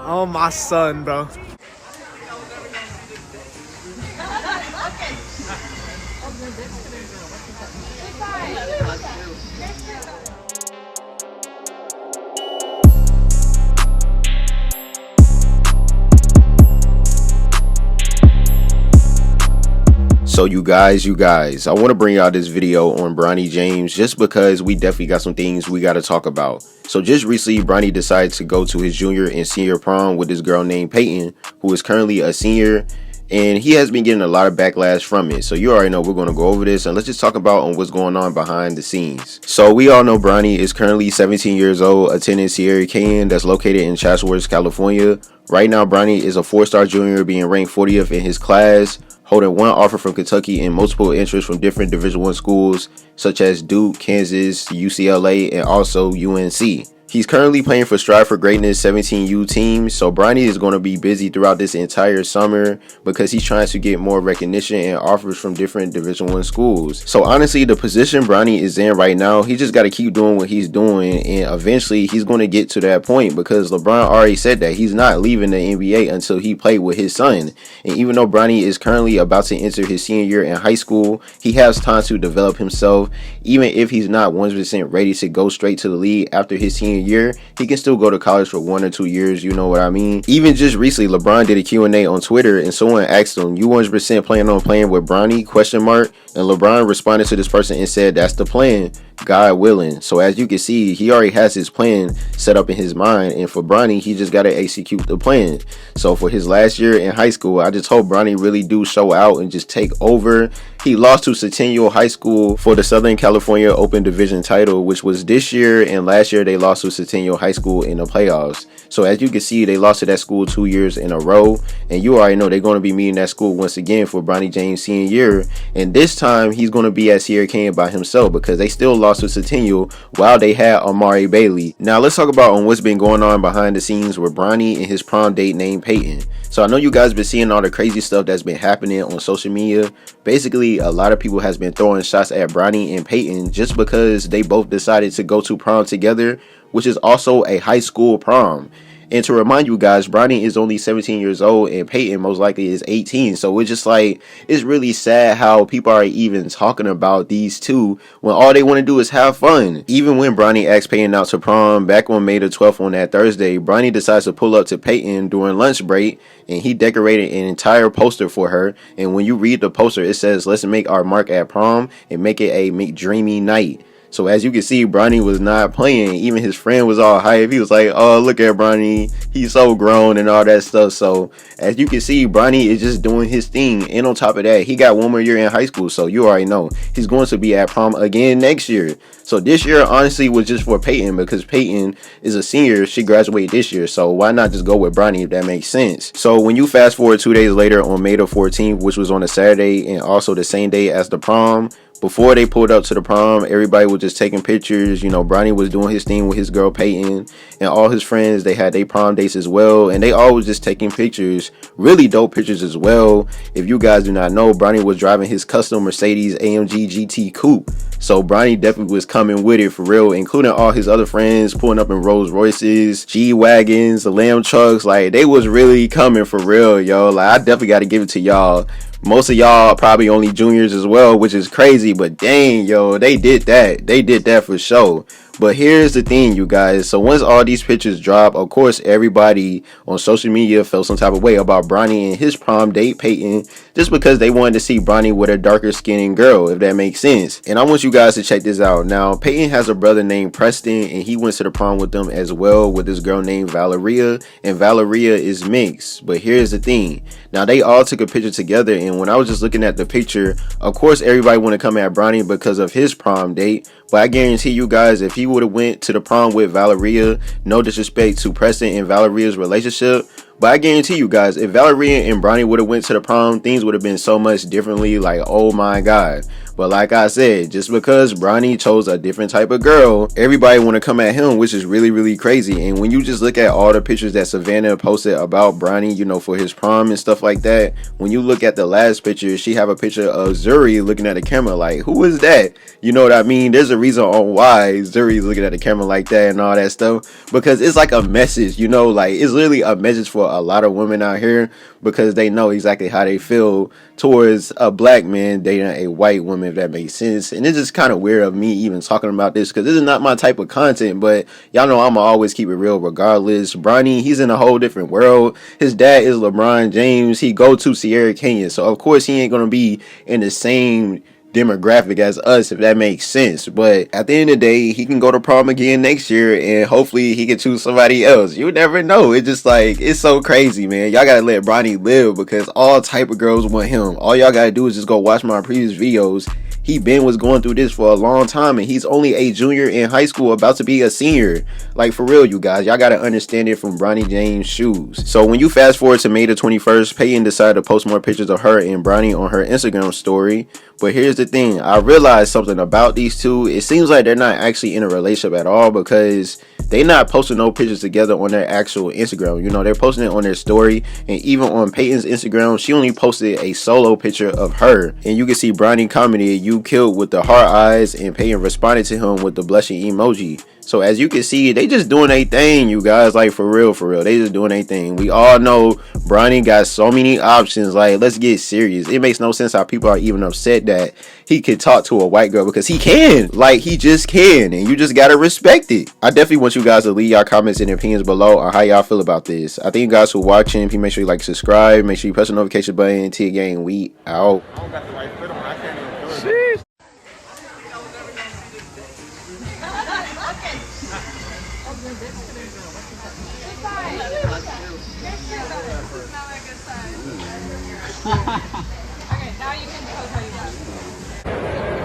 Oh, my son, bro. So you guys, I want to bring out this video on Bronny James just because we definitely got some things we got to talk about. So just recently, Bronny decided to go to his junior and senior prom with this girl named Peyton, who is currently a senior, and he has been getting a lot of backlash from it. So you already know we're going to go over this, and let's just talk about on what's going on behind the scenes. So we all know Bronny is currently 17 years old, attending Sierra Canyon that's located in Chatsworth, California. Right now, Bronny is a 4-star junior being ranked 40th in his class, holding one offer from Kentucky and multiple interests from different Division I schools such as Duke, Kansas, UCLA, and also UNC. He's currently playing for Strive for Greatness 17U team, so Bronny is going to be busy throughout this entire summer because he's trying to get more recognition and offers from different Division I schools. So honestly, the position Bronny is in right now, he just got to keep doing what he's doing, and eventually he's going to get to that point because LeBron already said that he's not leaving the NBA until he played with his son. And even though Bronny is currently about to enter his senior year in high school, he has time to develop himself. Even if he's not 100% ready to go straight to the league after his senior year, he can still go to college for 1 or 2 years, you know what I mean? Even just recently, LeBron did a Q&A on Twitter, and someone asked him, "You 100% plan on playing with Bronny?" And LeBron responded to this person and said, "That's the plan, God willing." So as you can see, he already has his plan set up in his mind, and for Bronny, he just got to execute the plan. So for his last year in high school, I just hope Bronny really do show out and just take over. He lost to Centennial High School for the Southern California Open Division title, which was this year, and last year they lost to Centennial High School in the playoffs. So as you can see, they lost to that school 2 years in a row, and you already know they're going to be meeting that school once again for Bronny James' senior year, and this time he's going to be at Sierra Canyon by himself because they still lost to Centennial while they had Amari Bailey. Now let's talk about on what's been going on behind the scenes with Bronny and his prom date named Peyton. So I know you guys been seeing all the crazy stuff that's been happening on social media. Basically, a lot of people has been throwing shots at Bronny and Peyton just because they both decided to go to prom together, which is also a high school prom. And to remind you guys, Bronny is only 17 years old and Peyton most likely is 18. So it's just like, it's really sad how people are even talking about these two when all they want to do is have fun. Even when Bronny asked Peyton out to prom back on May the 12th on that Thursday, Bronny decides to pull up to Peyton during lunch break, and he decorated an entire poster for her. And when you read the poster, it says, "Let's make our mark at prom and make it a McDreamy night." So as you can see, Bronny was not playing. Even his friend was all hype. He was like, "Oh, look at Bronny. He's so grown," and all that stuff. So as you can see, Bronny is just doing his thing. And on top of that, he got 1 more year in high school. So you already know he's going to be at prom again next year. So this year, honestly, was just for Peyton because Peyton is a senior. She graduated this year. So why not just go with Bronny if that makes sense? So when you fast forward 2 days later on May the 14th, which was on a Saturday and also the same day as the prom, before they pulled up to the prom, everybody was just taking pictures. You know, Bronny was doing his thing with his girl Peyton, and all his friends, they had their prom dates as well, and they all was just taking pictures, really dope pictures as well. If you guys do not know, Bronny was driving his custom Mercedes AMG GT Coupe, so Bronny definitely was coming with it for real, including all his other friends pulling up in Rolls Royces, G-Wagons, the Lamb trucks. Like, they was really coming for real, yo. Like, I definitely got to give it to y'all. Most of y'all probably only juniors as well, which is crazy, but dang, yo, they did that. They did that for sure. But here's the thing, you guys. So once all these pictures drop, of course, everybody on social media felt some type of way about Bronny and his prom date, Peyton, just because they wanted to see Bronny with a darker skinned girl, if that makes sense. And I want you guys to check this out. Now, Peyton has a brother named Preston, and he went to the prom with them as well with this girl named Valeria, and Valeria is mixed. But here's the thing. Now, they all took a picture together, and when I was just looking at the picture, of course, everybody want to come at Bronny because of his prom date. But I guarantee you guys, if he would have went to the prom with Valeria, no disrespect to Preston and Valeria's relationship, But I guarantee you guys, if Valerie and Bronny would have went to the prom, things would have been so much differently. Like, oh my god. But like I said, just because Bronny chose a different type of girl, everybody want to come at him, which is really, really crazy. And when you just look at all the pictures that Savannah posted about Bronny, you know, for his prom and stuff like that, when you look at the last picture, she have a picture of Zuri looking at the camera like, who is that? You know what I mean? There's a reason on why Zuri's looking at the camera like that and all that stuff, because it's like a message, you know, like it's literally a message for a lot of women out here, because they know exactly how they feel towards a black man dating a white woman, if that makes sense. And it's just kind of weird of me even talking about this, because this is not my type of content, but y'all know I'ma always keep it real regardless. Bronny, he's in a whole different world. His dad is LeBron James. He go to Sierra Canyon, so of course he ain't gonna be in the same demographic as us, if that makes sense. But at the end of the day, he can go to prom again next year, and hopefully he can choose somebody else. You never know. It's just like, it's so crazy, man. Y'all gotta let Bronny live, because all type of girls want him. All y'all gotta do is just go watch my previous videos. He was going through this for a long time, and he's only a junior in high school, about to be a senior. Like, for real, you guys, y'all gotta understand it from Bronny James' shoes. So when you fast forward to May the 21st, Peyton decided to post more pictures of her and Bronny on her Instagram story. But here's the thing, I realized something about these two. It seems like they're not actually in a relationship at all, because they not posting no pictures together on their actual Instagram. You know, they're posting it on their story. And even on Peyton's Instagram, she only posted a solo picture of her. And you can see Bronny commented, "You killed," with the heart eyes, and Peyton responded to him with the blushing emoji. So as you can see, they just doing their thing, you guys. Like, for real, they just doing their thing. We all know Bronny got so many options. Like, let's get serious. It makes no sense how people are even upset that he could talk to a white girl, because he can. Like, he just can, and you just gotta respect it. I definitely want you guys to leave y'all comments and opinions below on how y'all feel about this. I thank you guys for watching. Please make sure you like, subscribe, make sure you press the notification button. Till again, we out. I don't got the right fit on. I can't even do it. Okay, now you can pose how you want.